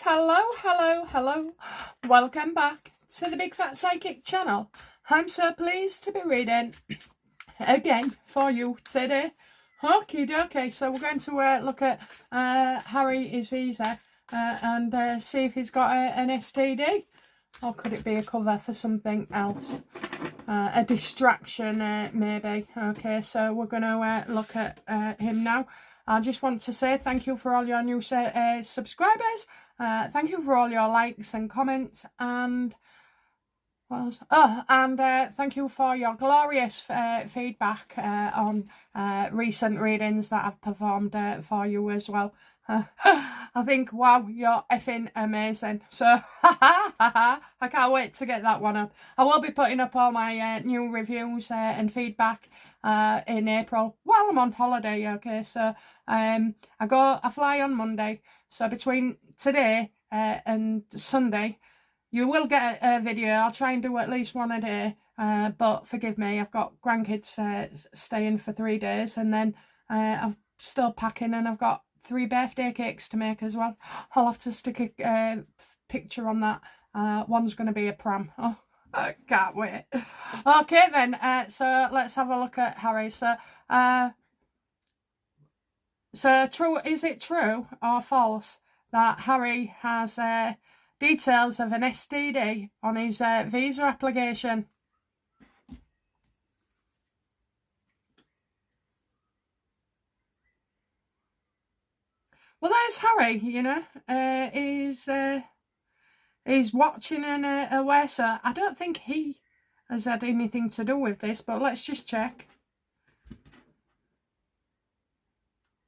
guys, hello, welcome back to the Big Fat Psychic channel. I'm so pleased to be reading again for you today. Okay, so we're going to look at Harry, his visa, and see if he's got an STD, or could it be a cover for something else, a distraction maybe. Okay, so we're going to look at him now. I just want to say thank you for all your new subscribers. Thank you for all your likes and comments, and thank you for your glorious feedback on recent readings that I've performed for you as well. I think, wow, you're effing amazing. So, I can't wait to get that one up. I will be putting up all my new reviews and feedback in April while I'm on holiday. Okay, so I fly on Monday. So between today and Sunday, you will get a video. I'll try and do at least one a day. But forgive me, I've got grandkids staying for 3 days, and then I'm still packing, and I've got 3 birthday cakes to make as well. I'll have to stick a picture on that. One's going to be a pram. Oh, I can't wait. Okay then, so let's have a look at Harry. So true, is it true or false that Harry has details of an STD on his visa application? Well, there's Harry, you know, he's watching and aware, so I don't think he has had anything to do with this, but let's just check.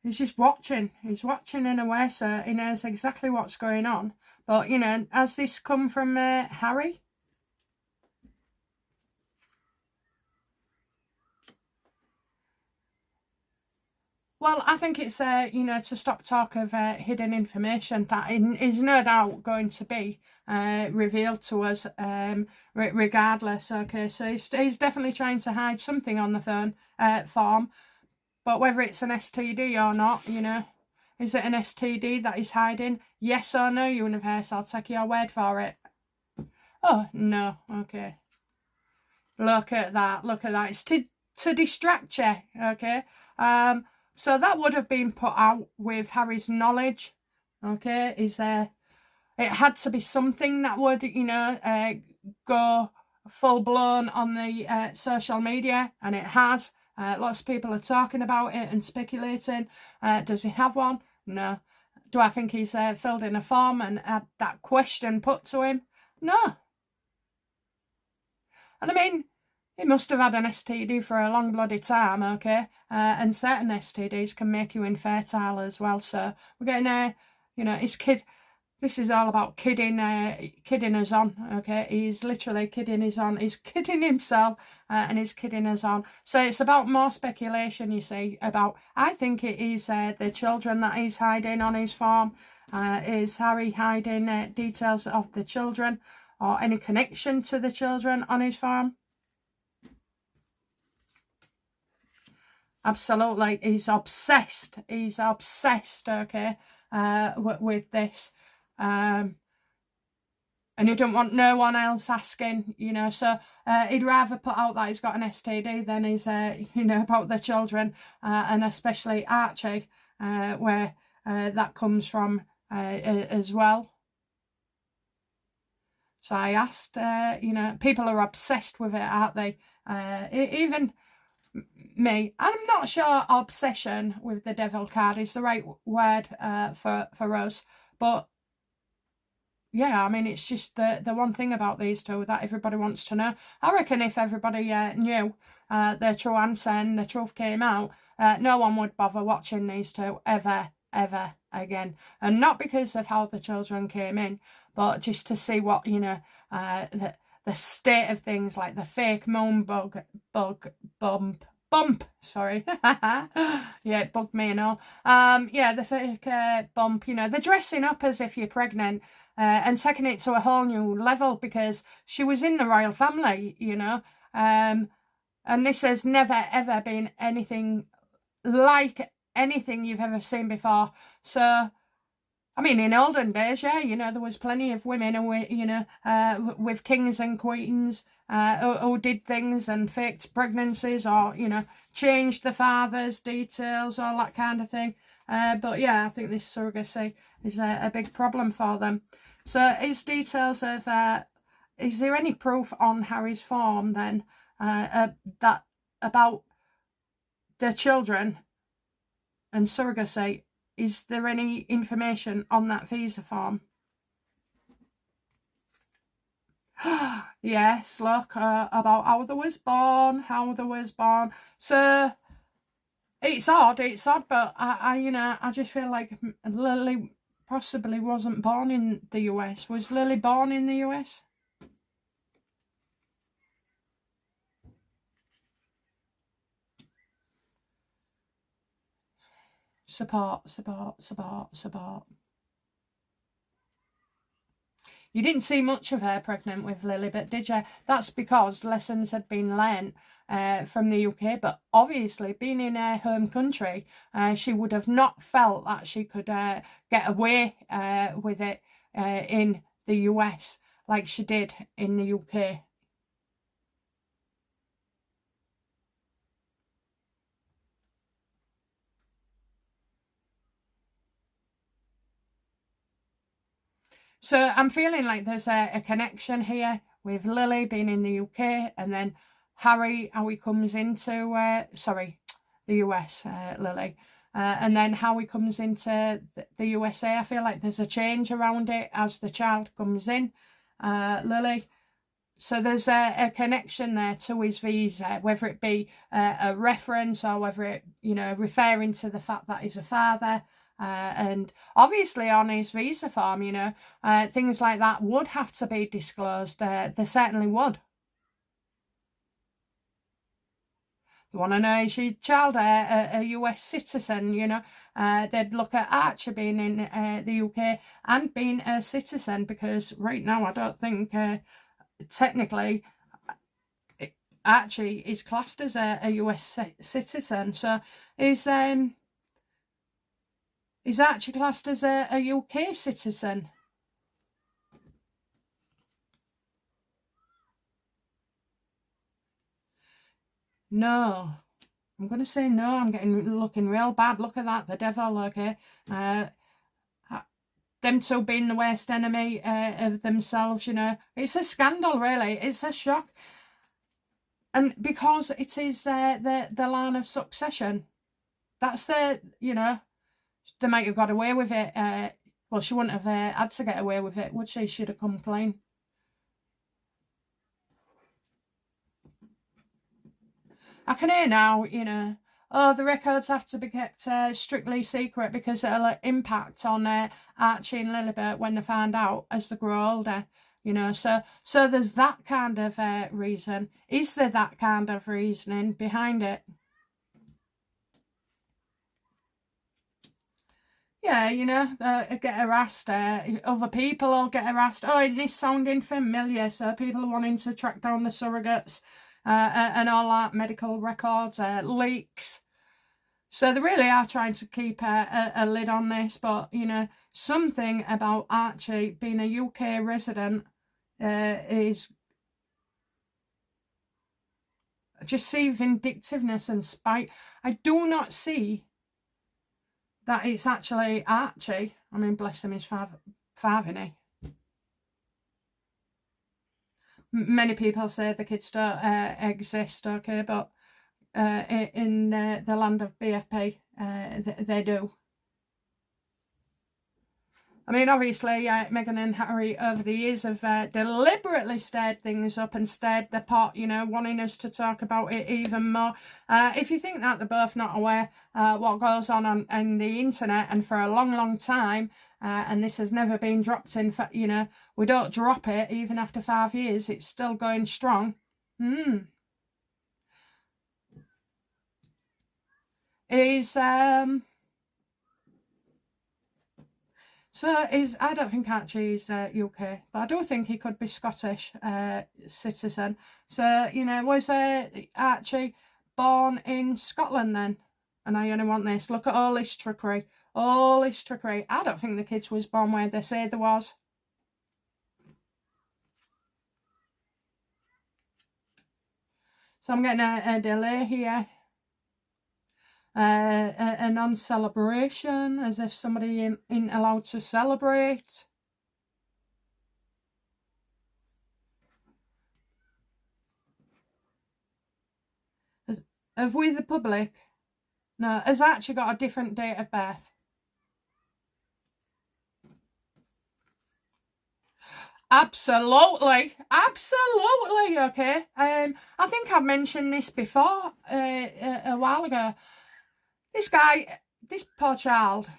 He's just watching. He's watching and aware, so he knows exactly what's going on. But, you know, has this come from Harry? Well, I think it's, you know, to stop talk of hidden information that is no doubt going to be revealed to us regardless. Okay, so he's definitely trying to hide something on the phone form. But whether it's an STD or not, you know, is it an STD that he's hiding? Yes or no, universe? I'll take your word for it. Oh, no. Okay. Look at that. Look at that. It's to distract you. Okay. So that would have been put out with Harry's knowledge. Okay. It had to be something that would, you know, go full blown on the social media, and it has. Lots of people are talking about it and speculating. Does he have one? No. Do I think he's filled in a form and had that question put to him? No. And I mean, he must have had an STD for a long bloody time, okay? And certain STDs can make you infertile as well. So we're getting you know, his kid. This is all about kidding us on, okay? He's literally kidding us on. He's kidding himself and he's kidding us on. So it's about more speculation, you see, about, I think it is the children that he's hiding on his farm. Is Harry hiding details of the children or any connection to the children on his farm? Absolutely. He's obsessed. He's obsessed, okay, with this. And he don't want no one else asking, you know, so he'd rather put out that he's got an STD than he's, you know, about the children, and especially Archie, where that comes from as well. So I asked, you know, people are obsessed with it, aren't they? Even me. I'm not sure obsession with the devil card is the right word for us, but yeah, I mean, it's just the one thing about these two that everybody wants to know. I reckon if everybody knew their true answer and the truth came out, no one would bother watching these two ever again. And not because of how the children came in, but just to see what, you know, the state of things, like the fake moon bump, sorry. Yeah, it bugged me and all. Yeah, the fake bump, you know, the dressing up as if you're pregnant, and taking it to a whole new level because she was in the royal family, you know, and this has never ever been anything like anything you've ever seen before. So I mean, in olden days, yeah, you know, there was plenty of women who were, you know, with kings and queens who did things and faked pregnancies or, you know, changed the father's details, all that kind of thing. But yeah, I think this surrogacy is a big problem for them. So his details of, is there any proof on Harry's form then that about the children and surrogacy? Is there any information on that visa form? Yes, look, about how they was born, So it's odd, but you know, I just feel like Lily possibly wasn't born in the US. Was Lily born in the US? Support. You didn't see much of her pregnant with Lily, but did you? That's because lessons had been learnt from the UK, but obviously being in her home country, she would have not felt that she could get away with it in the US like she did in the UK. So I'm feeling like there's a connection here with Lily being in the UK, and then Harry, how he comes into, the US, Lily. And then how he comes into the USA. I feel like there's a change around it as the child comes in, Lily. So there's a connection there to his visa, whether it be a reference or whether it, you know, referring to the fact that he's a father. And obviously on his visa form, you know, things like that would have to be disclosed. They certainly would. They want to know, is your child a US citizen, you know? They'd look at Archie being in the UK and being a citizen, because right now I don't think technically Archie is classed as a US citizen. So is Archie classed as a UK citizen? No. I'm going to say no. I'm looking real bad. Look at that. The devil, okay? Them two being the worst enemy of themselves, you know. It's a scandal, really. It's a shock. And because it is the line of succession, that's the, you know, they might have got away with it. Well, she wouldn't have had to get away with it, would she? She'd have come clean. I can hear now, you know, oh, the records have to be kept strictly secret because it'll impact on Archie and Lilibet when they find out as they grow older, you know. So there's that kind of reason. Is there that kind of reasoning behind it? Yeah, you know, get harassed. Other people will get harassed. Oh, isn't this sounding familiar? So people are wanting to track down the surrogates and all that, medical records, leaks. So they really are trying to keep a lid on this. But, you know, something about Archie being a UK resident is... I just see vindictiveness and spite. I do not see that it's actually Archie. I mean, bless him, he's five, isn't he? Many people say the kids don't exist, okay, but in the land of BFP, they do. I mean, obviously, Meghan and Harry over the years have deliberately stirred things up and stirred the pot, you know, wanting us to talk about it even more. If you think that they're both not aware what goes on the internet, and for a long, long time, and this has never been dropped in, you know, we don't drop it even after 5 years, it's still going strong. Is I don't think Archie's UK, but I do think he could be Scottish citizen. So, you know, was Archie born in Scotland then? And I only want this. Look at all this trickery, All this trickery. I don't think the kids was born where they say there was. So I'm getting a delay here. A non-celebration, as if somebody ain't allowed to celebrate. Have we, the public? No, has Archie got a different date of birth? Absolutely, absolutely. Okay. I think I've mentioned this before a while ago. This guy, this poor child.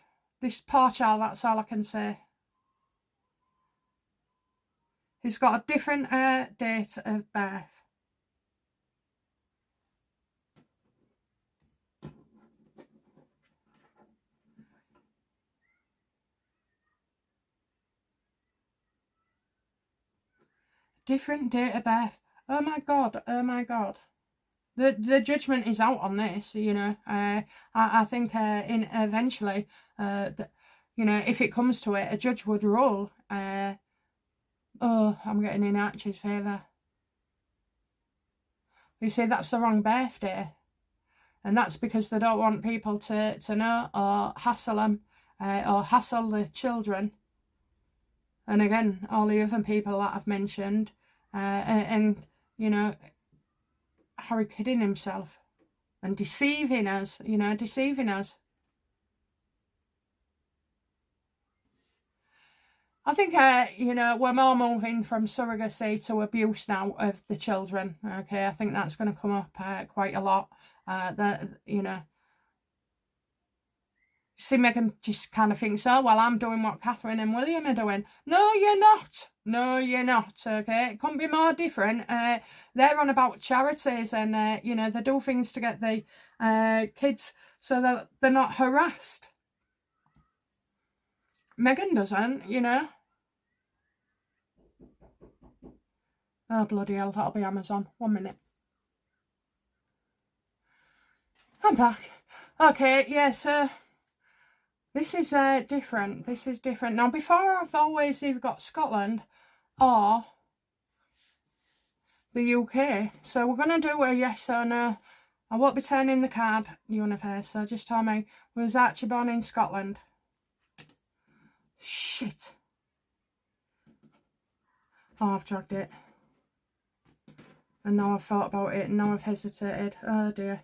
That's all I can say. He's got a different date of birth. Different date of birth. Oh my god, oh my god. The judgment is out on this, you know. I think eventually, you know, if it comes to it, a judge would rule. Oh, I'm getting in Archie's favour. You see, that's the wrong birthday. And that's because they don't want people to know or hassle them or hassle the children. And again, all the other people that I've mentioned. And you know, Harry kidding himself and deceiving us, you know, deceiving us. I think, you know, we're more moving from surrogacy to abuse now of the children. Okay, I think that's going to come up quite a lot. That, you know, see, Meghan just kind of thinks, oh, well, I'm doing what Catherine and William are doing. No, you're not. No, you're not, okay? It couldn't be more different. They're on about charities and, you know, they do things to get the kids so that they're not harassed. Meghan doesn't, you know. Oh, bloody hell, that'll be Amazon. 1 minute. I'm back. Okay, yeah, so this is different. This is different. Now, before I've always either got Scotland or the UK. So we're going to do a yes or no. I won't be turning the card universe, so just tell me, was Archie born in Scotland? Shit. Oh, I've dragged it. And now I've thought about it and now I've hesitated. Oh dear.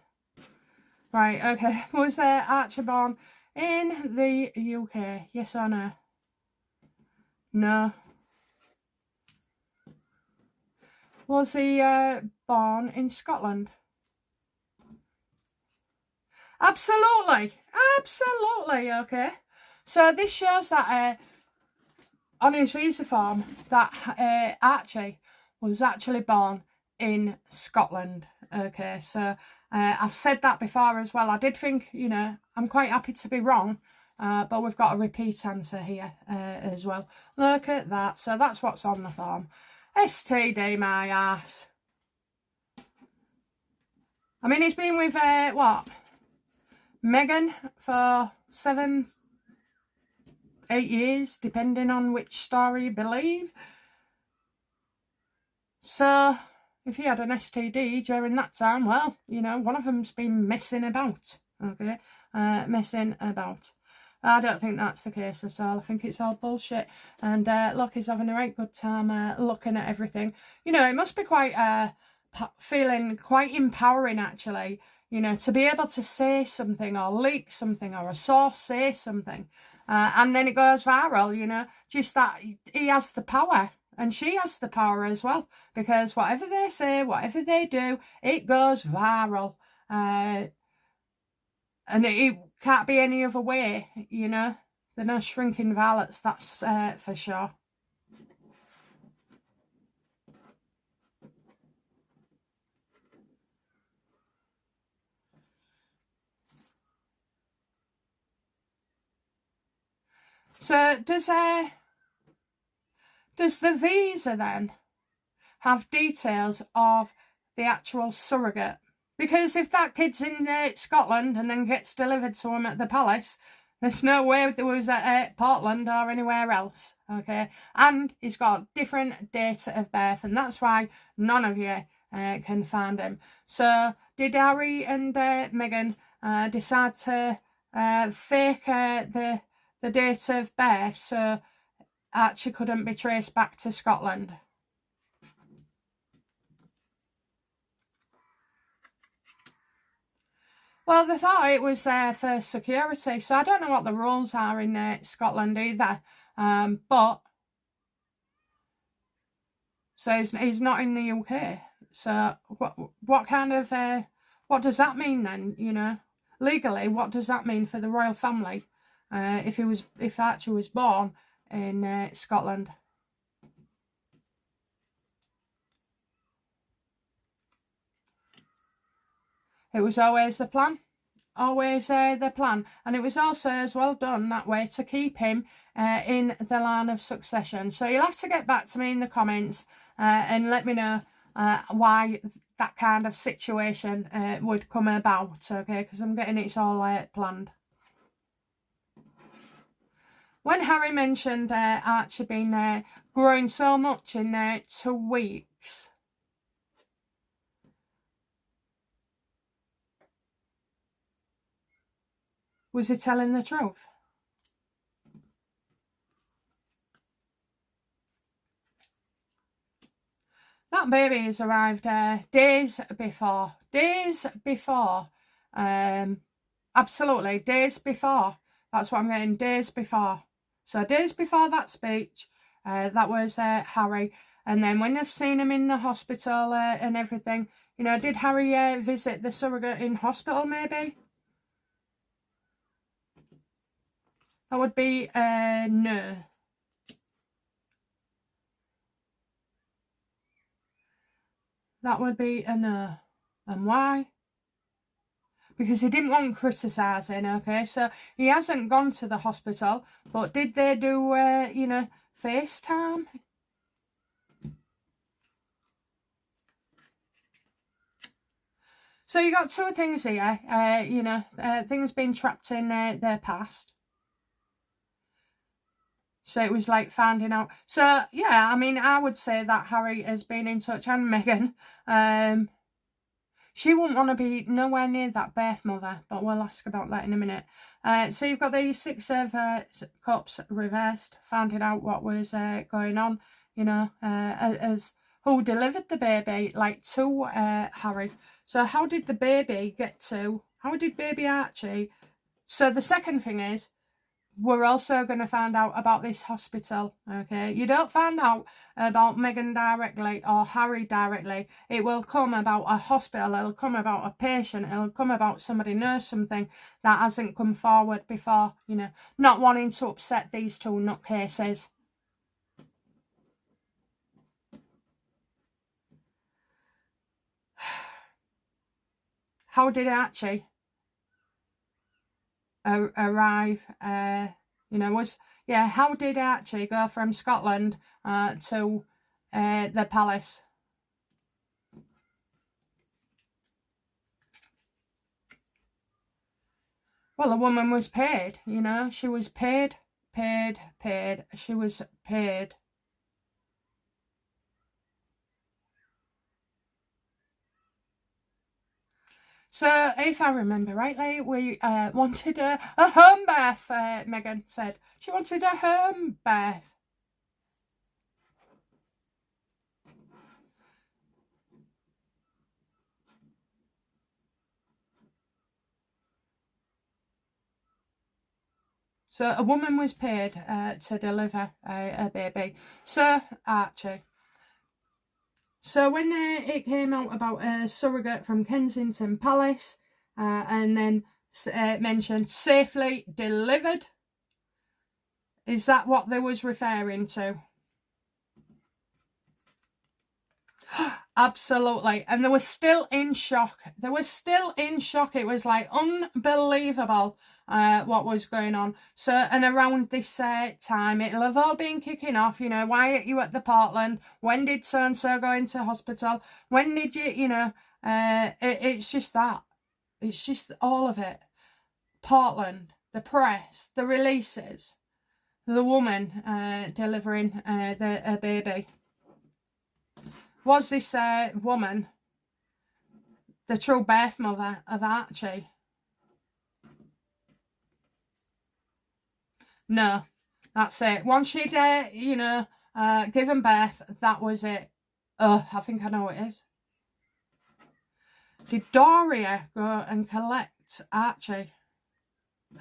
Right, okay. Was Archie born in the UK? Yes or no? No. Was he born in Scotland? Absolutely. Absolutely, okay. So this shows that on his visa form that Archie was actually born in Scotland. Okay, so I've said that before as well. I did think, you know, I'm quite happy to be wrong, but we've got a repeat answer here as well. Look at that. So that's what's on the form. STD, my ass. I mean, he's been with, what? Meghan for 7, 8 years, depending on which story you believe. So, if he had an STD during that time, well, you know, one of them's been messing about, okay? Messing about. I don't think that's the case at all. I think it's all bullshit. And look, he's having a right good time looking at everything. You know, it must be quite feeling quite empowering, actually, you know, to be able to say something or leak something or a source say something. And then it goes viral, you know, just that he has the power. And she has the power as well, because whatever they say, whatever they do, it goes viral. And it can't be any other way, you know. They're no shrinking violets, that's for sure. So does the visa then have details of the actual surrogate? Because if that kid's in Scotland and then gets delivered to him at the palace, There's no way there was at Portland or anywhere else, okay? And he's got different date of birth, and that's why none of you can find him. So did Harry and Meghan decide to fake the date of birth so Archie couldn't be traced back to Scotland? Well, they thought it was for security, so I don't know what the rules are in Scotland either. But so he's not in the UK. So what kind of what does that mean then? You know, legally, what does that mean for the royal family if Archie was born in Scotland? It was always the plan. Always the plan. And it was also as well done that way to keep him in the line of succession. So you'll have to get back to me in the comments and let me know why that kind of situation would come about, okay? Because I'm getting it's all planned. When Harry mentioned Archie being growing so much in 2 weeks, was he telling the truth? That baby has arrived days before. Days before. Absolutely, days before. That's what I'm getting, days before. So days before that speech, that was Harry. And then when they've seen him in the hospital and everything, you know, did Harry visit the surrogate in hospital maybe? That would be no. That would be a no. And why? Because he didn't want criticising, okay? So he hasn't gone to the hospital, but did they do, you know, FaceTime? So you got 2 things here, you know, things being trapped in their past. So it was like finding out. So, yeah, I mean, I would say that Harry has been in touch, and Meghan. She wouldn't want to be nowhere near that birth mother, but we'll ask about that in a minute. So you've got the 6 of Cups reversed, finding out what was going on, you know, as who delivered the baby, like, to Harry. So how did the baby get to, how did baby Archie? So the second thing is, we're also going to find out about this hospital, okay? You don't find out about Meghan directly or Harry directly. It will come about a hospital, it'll come about a patient, it'll come about somebody knows something that hasn't come forward before, you know, not wanting to upset these 2 nutcases. How did Archie arrive, you know, how did Archie go from Scotland to the palace? Well, a woman was paid, you know, she was paid, she was paid. So, if I remember rightly, we wanted a home birth, Meghan said. She wanted a home birth. So, a woman was paid to deliver a baby. So, Archie. So when it came out about a surrogate from Kensington Palace and then mentioned safely delivered, is that what they was referring to? Absolutely. And they were still in shock. They were still in shock. It was like unbelievable what was going on. So, and around this time, it'll have all been kicking off, you know, why are you at the Portland? When did so-and-so go into hospital? When did you, you know, it's just that. It's just all of it. Portland. the press, the releases, the woman delivering a baby. Was this woman the true birth mother of Archie? No, that's it. Once she'd, you know, given birth, that was it. I think I know what it is. Did Doria go and collect Archie?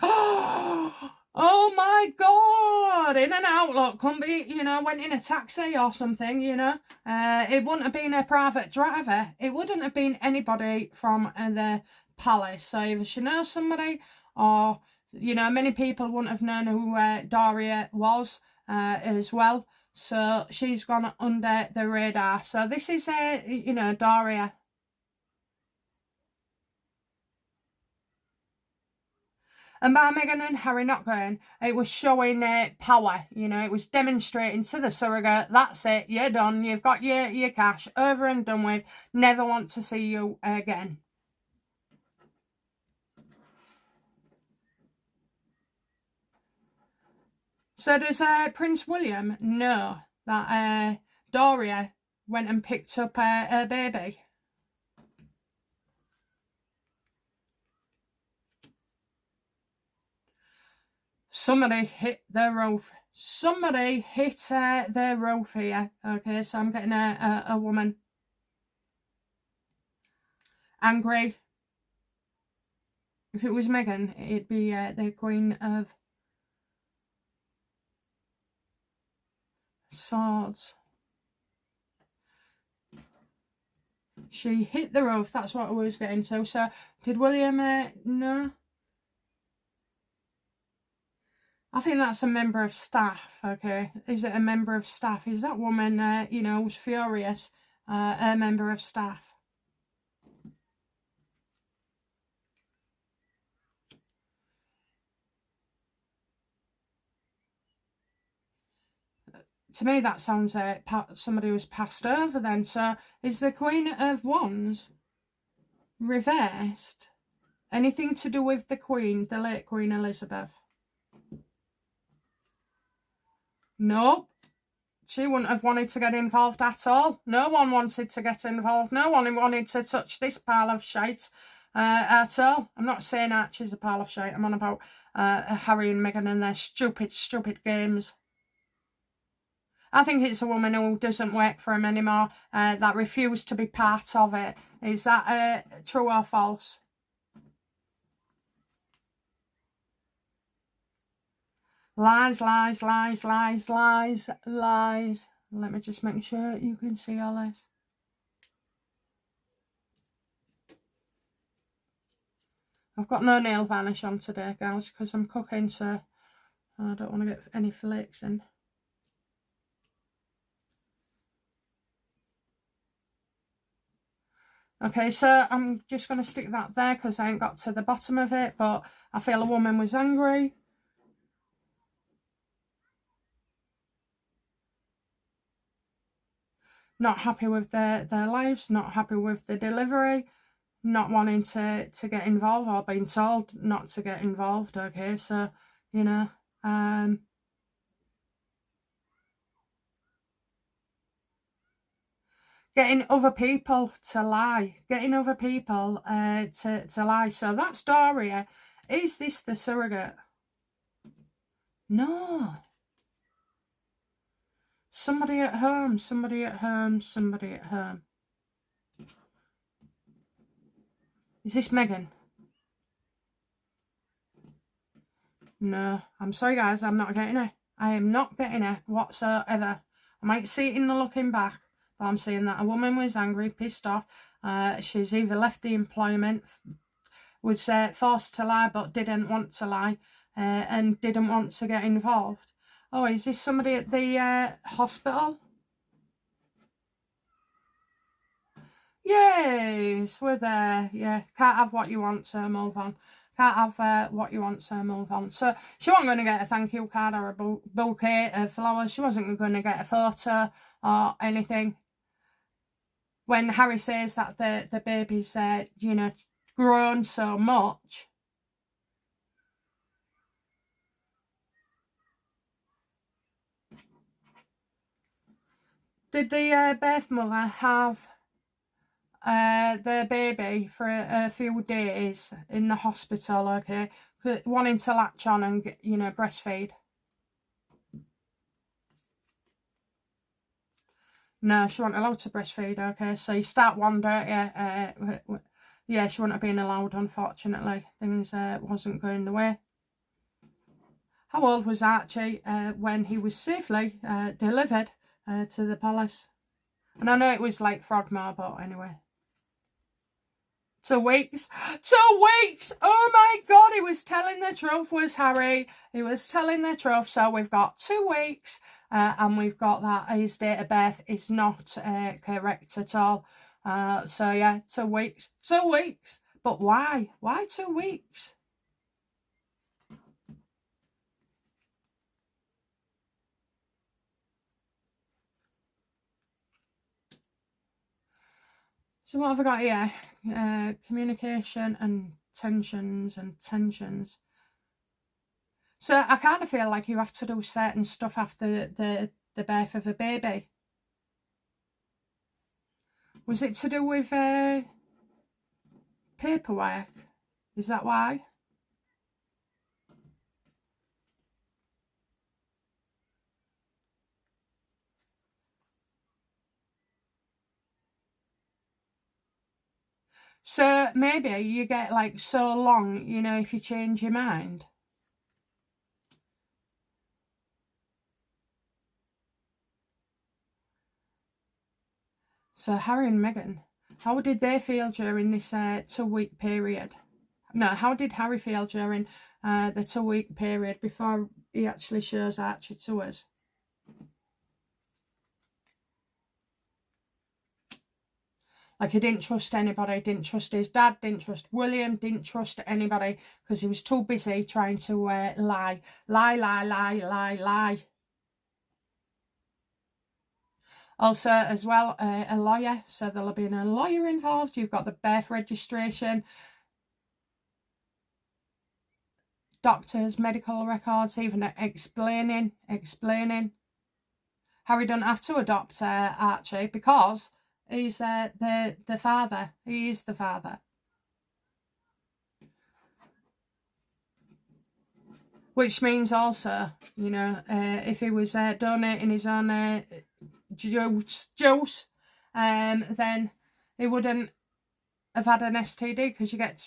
Oh my God! In and out, look, couldn't be, you know, went in a taxi or something, you know. It wouldn't have been a private driver. It wouldn't have been anybody from the palace. So either she knows somebody, or, you know, many people wouldn't have known who Doria was as well. So she's gone under the radar. So this is, you know, Doria. And by Meghan and Harry not going, it was showing power, you know, it was demonstrating to the surrogate, that's it, you're done, you've got your cash, over and done with, never want to see you again. So does Prince William know that Doria went and picked up her baby? Somebody hit the roof. Somebody hit the roof here. Okay, so I'm getting a woman angry. If it was Meghan, it'd be the Queen of Swords. She hit the roof. That's what I was getting to. So, did William no? I think that's a member of staff, okay? Is it a member of staff? Is that woman, you know, was furious, a member of staff? To me, that sounds somebody was passed over then. So, is the Queen of Wands reversed? Anything to do with the Queen, the late Queen Elizabeth? Nope. She wouldn't have wanted to get involved at all. No one wanted to get involved. No one wanted to touch this pile of shite at all. I'm not saying Archie's a pile of shite. I'm on about Harry and Meghan and their stupid, stupid games. I think it's a woman who doesn't work for him anymore, that refused to be part of it. Is that true or false? Lies, lies, lies, lies, lies, lies. Let me just make sure you can see all this. I've got no nail varnish on today, guys, because I'm cooking, so I don't want to get any flakes in. Okay, so I'm just going to stick that there because I ain't got to the bottom of it, but I feel a woman was angry. Not happy with their lives, not happy with the delivery, not wanting to get involved, or being told not to get involved. Okay, so, you know, getting other people to lie, getting other people to lie. So that's Doria. Is this the surrogate? No. Somebody at home, somebody at home, somebody at home. Is this Meghan? No, I'm sorry guys, I'm not getting it. I am not getting it whatsoever. I might see it in the looking back, but I'm seeing that a woman was angry, pissed off. She's either left the employment, was forced to lie but didn't want to lie, and didn't want to get involved. Oh, is this somebody at the hospital? Yes, we're there. Yeah, can't have what you want, so move on. Can't have what you want, so move on. So she wasn't going to get a thank you card or a bouquet of flowers. She wasn't going to get a photo or anything. When Harry says that the baby's, you know, grown so much, Did the birth mother have their baby for a few days in the hospital, okay, wanting to latch on and, you know, breastfeed? No, she wasn't allowed to breastfeed, okay, so you start one, don't you? Yeah, she wouldn't have been allowed, unfortunately. Things wasn't going the way. How old was Archie when he was safely delivered to the palace? And I know it was like Frogmore, but anyway. 2 weeks. 2 weeks! Oh my God, he was telling the truth, was Harry. He was telling the truth. So we've got 2 weeks and we've got that his date of birth is not correct at all. So yeah, 2 weeks. 2 weeks. But why? Why 2 weeks? So what have I got here? Communication and tensions and tensions. So I kind of feel like you have to do certain stuff after the birth of a baby. Was it to do with paperwork? Is that why? So maybe you get like so long, you know, if you change your mind. So Harry and Meghan, how did they feel during this 2-week period? No, how did Harry feel during the 2-week period before he actually shows Archie to us? Like, he didn't trust anybody, didn't trust his dad, didn't trust William, didn't trust anybody because he was too busy trying to lie. Also, as well, a lawyer. So there'll have been a lawyer involved. You've got the birth registration, doctors, medical records, even explaining. Harry don't have to adopt Archie because he's the father. He is the father. Which means also, you know, if he was donating his own juice, then he wouldn't have had an STD because you get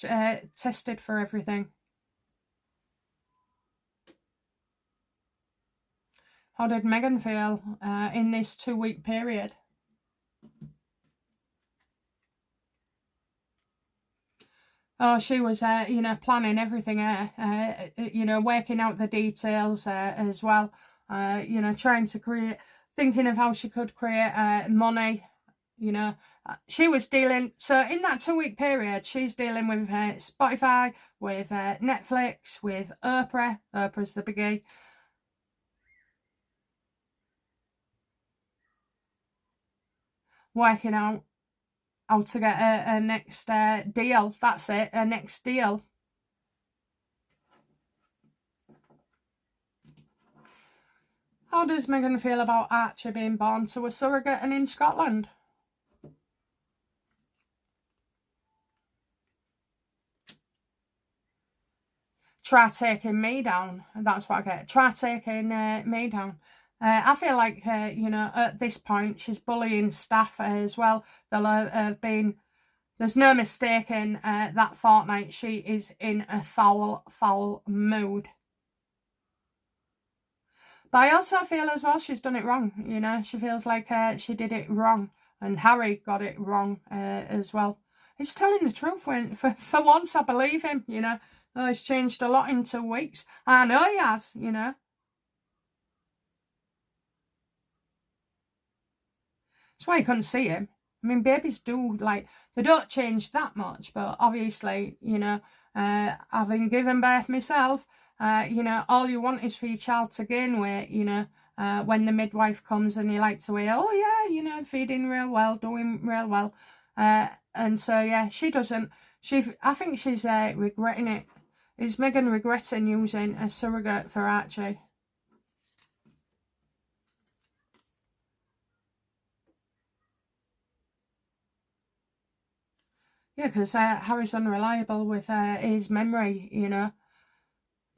tested for everything. How did Meghan feel in this 2-week period? Oh, she was, you know, planning everything, you know, working out the details as well, you know, trying to thinking of how she could create money, you know. She was dealing, so in that 2-week period, she's dealing with Spotify, with Netflix, with Oprah's the biggie. Working out how to get a next deal. That's it, a next deal. How does Meghan feel about Archie being born to a surrogate and in Scotland? Try taking me down. That's what I get. Try taking me down. I feel like, you know, at this point, she's bullying staff as well. There'll have been, there's no mistaking that fortnight she is in a foul mood. But I also feel as well she's done it wrong, you know. She feels like she did it wrong. And Harry got it wrong as well. He's telling the truth. For once, I believe him, you know. Oh, he's changed a lot in 2 weeks. I know he has, you know. That's why you couldn't see him. I mean, babies do, like, they don't change that much. But obviously, you know, having given birth myself, you know, all you want is for your child to gain weight, you know. When the midwife comes and you like to hear, oh, yeah, you know, feeding real well, doing real well. And so, yeah, she doesn't. I think she's regretting it. Is Meghan regretting using a surrogate for Archie? Yeah, because Harry's unreliable with his memory, you know.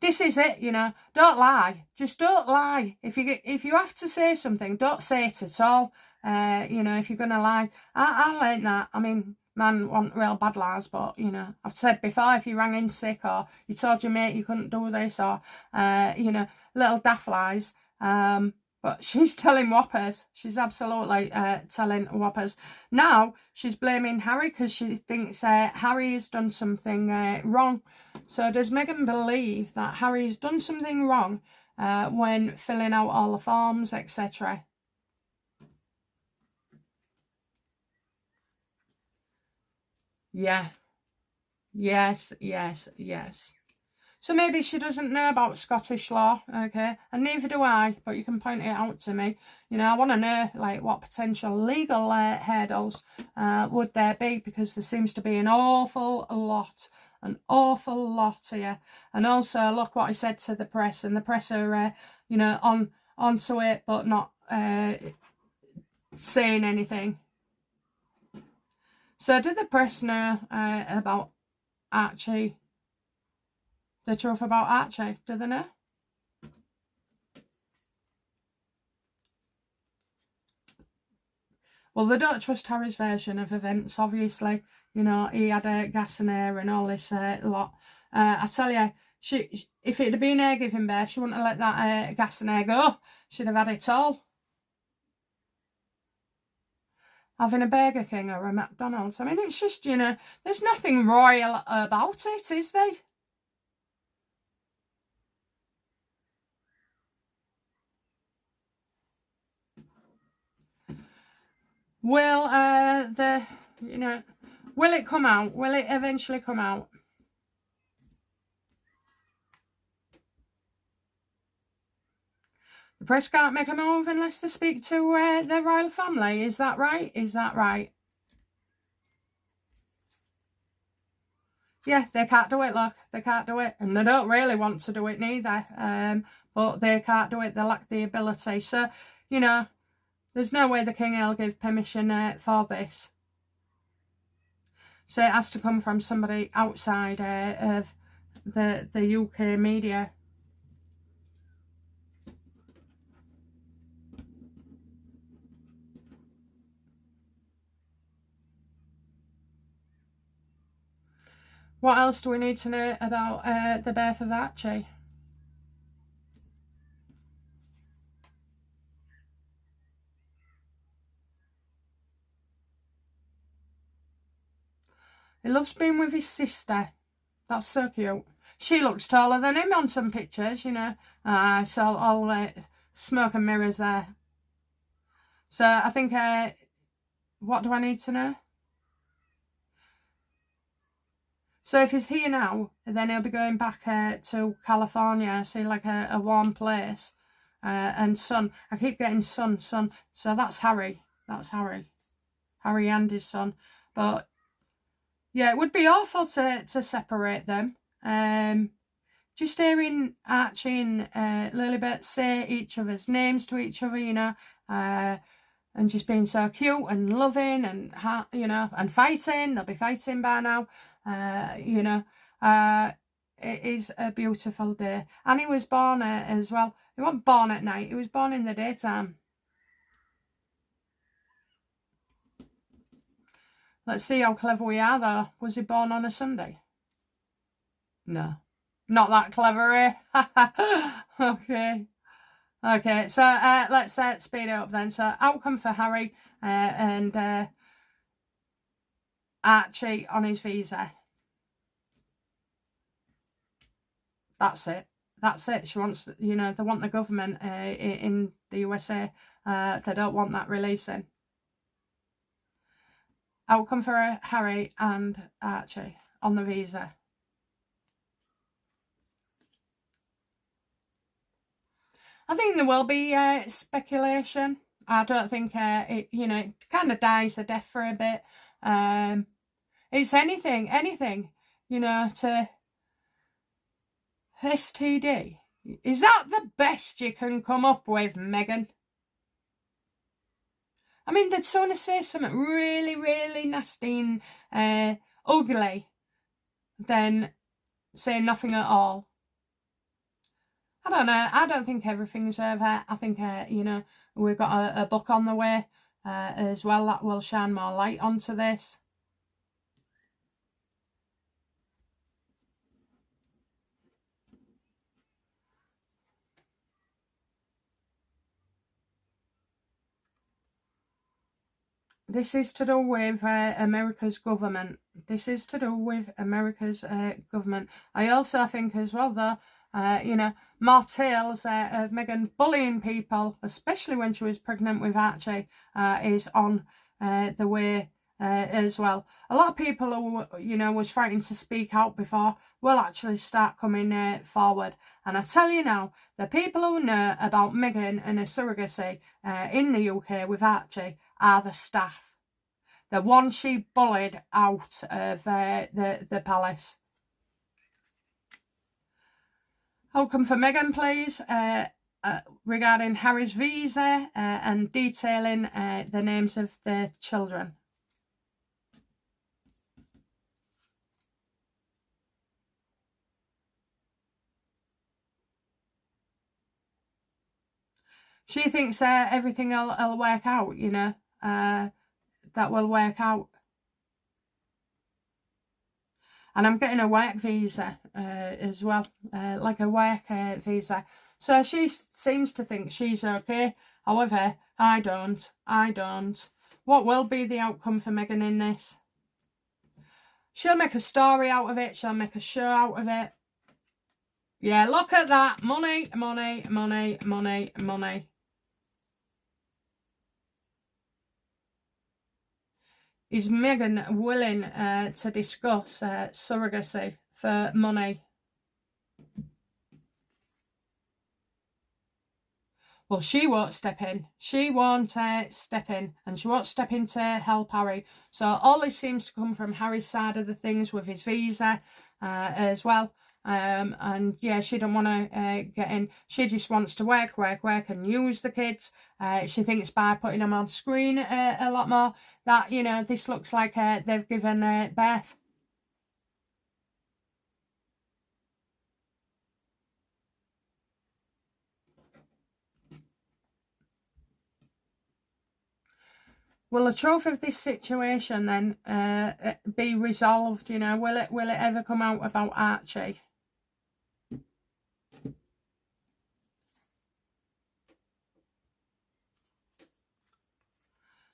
This is it, you know. Don't lie. Just don't lie. If you have to say something, don't say it at all. You know, if you're gonna lie, I learned that. I mean, man want real bad lies, but you know, I've said before, if you rang in sick or you told your mate you couldn't do this or you know, little daft lies. But she's telling whoppers. She's absolutely telling whoppers. Now she's blaming Harry because she thinks Harry has done something wrong. So does Meghan believe that Harry has done something wrong when filling out all the forms, etc.? Yeah. Yes, yes, yes. So maybe she doesn't know about Scottish law, okay? And neither do I, but you can point it out to me. You know, I want to know, like, what potential legal hurdles would there be, because there seems to be an awful lot here. And also, look what I said to the press, and the press are, you know, onto it, but not saying anything. So did the press know about Archie? The truth about Archie? Do they know? Well, they don't trust Harry's version of events, obviously. You know, he had gas and air and all this lot. I tell you, if it had been her giving birth, she wouldn't have let that gas and air go. She'd have had it all. Having a Burger King or a McDonald's. I mean, it's just, you know, there's nothing royal about it, is there? Will you know, will it come out? Will it eventually come out? The press can't make a move unless they speak to the royal family. Is that right? Is that right? Yeah, they can't do it, look. They can't do it. And they don't really want to do it neither. But they can't do it. They lack the ability. So, you know, there's no way the king will give permission for this. So it has to come from somebody outside of the UK media. What else do we need to know about the birth of Archie? He loves being with his sister. That's so cute. She looks taller than him on some pictures, you know. So all smoke and mirrors there. So I think, what do I need to know? So if he's here now, then he'll be going back to California, see like a warm place. And son. I keep getting son. So that's Harry. That's Harry. Harry and his son. But yeah, it would be awful to separate them. Just hearing Archie and Lilibet say each other's names to each other, you know, and just being so cute and loving and, you know, and fighting. They'll be fighting by now. You know, it is a beautiful day. And he was born as well. He wasn't born at night. He was born in the daytime. Let's see how clever we are, though. Was he born on a Sunday? No. Not that clever, eh? Okay. Okay, so let's speed it up then. So outcome for Harry and Archie on his visa. That's it. That's it. She wants, you know, they want the government in the USA. They don't want that releasing. Outcome for Harry and Archie on the visa. I think there will be speculation. I don't think it, you know, it kind of dies a death for a bit. It's anything, you know, to STD. Is that the best you can come up with, Meghan? I mean, they'd sooner say something really, really nasty and ugly than saying nothing at all. I don't know. I don't think everything's over. I think, you know, we've got a book on the way as well that will shine more light onto this. This is to do with America's government. This is to do with America's government. I also think as well, though, you know, more tales of Meghan bullying people, especially when she was pregnant with Archie, is on the way as well. A lot of people who, you know, was frightened to speak out before will actually start coming forward. And I tell you now, the people who know about Meghan and her surrogacy in the UK with Archie are the staff. The one she bullied out of the palace. Outcome for Meghan, please, regarding Harry's visa and detailing the names of the children. She thinks everything will work out, you know, that will work out. And I'm getting a work visa as well, like a work visa. So she seems to think she's okay. However, I don't. What will be the outcome for Meghan in this? She'll make a story out of it. She'll make a show out of it. Yeah, look at that. Money, money, money, money, money. Is Meghan willing to discuss surrogacy for money? Well, she won't step in. She won't step in, and she won't step in to help Harry. So all this seems to come from Harry's side of the things with his visa as well. And yeah, she don't want to get in. She just wants to work and use the kids. She thinks by putting them on screen a lot more that, you know, this looks like they've given birth. Will the truth of this situation then be resolved? You know, will it ever come out about Archie?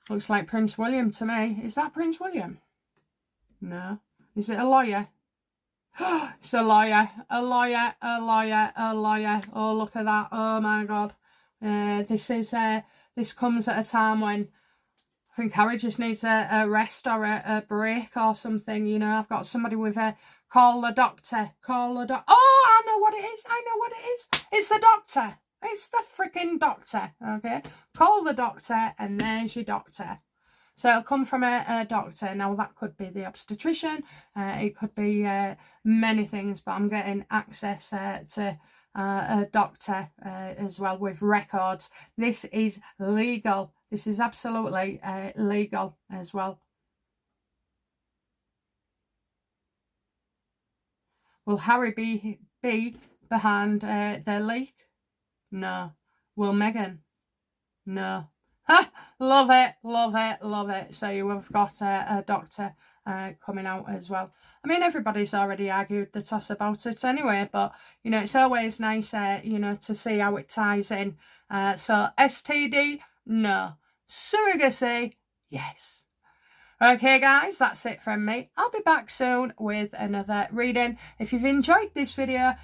Looks like Prince William to me. Is that Prince William? No. Is it a lawyer? It's a lawyer. A lawyer. A lawyer. A lawyer. Oh, look at that. Oh my God. This comes at a time when I think Harry just needs a rest or a break or something. You know, I've got somebody with a call the doctor. Call the doctor. Oh, I know what it is. I know what it is. It's the doctor. It's the freaking doctor, okay? Call the doctor and there's your doctor. So it'll come from a doctor. Now, that could be the obstetrician. It could be many things, but I'm getting access to a doctor as well with records. This is legal. This is absolutely legal as well. Will Harry be behind the leak? No. Will Meghan? No. Ha! Love it, love it, love it. So you have got a doctor coming out as well. I mean, everybody's already argued the toss about it anyway, but, you know, it's always nice, you know, to see how it ties in. So STD? No. Surrogacy? Yes. Okay guys, that's it from me. I'll be back soon with another reading. If you've enjoyed this video,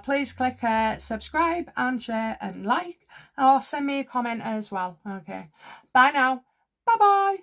please click subscribe and share and like, or send me a comment as well. Okay, bye now. Bye bye.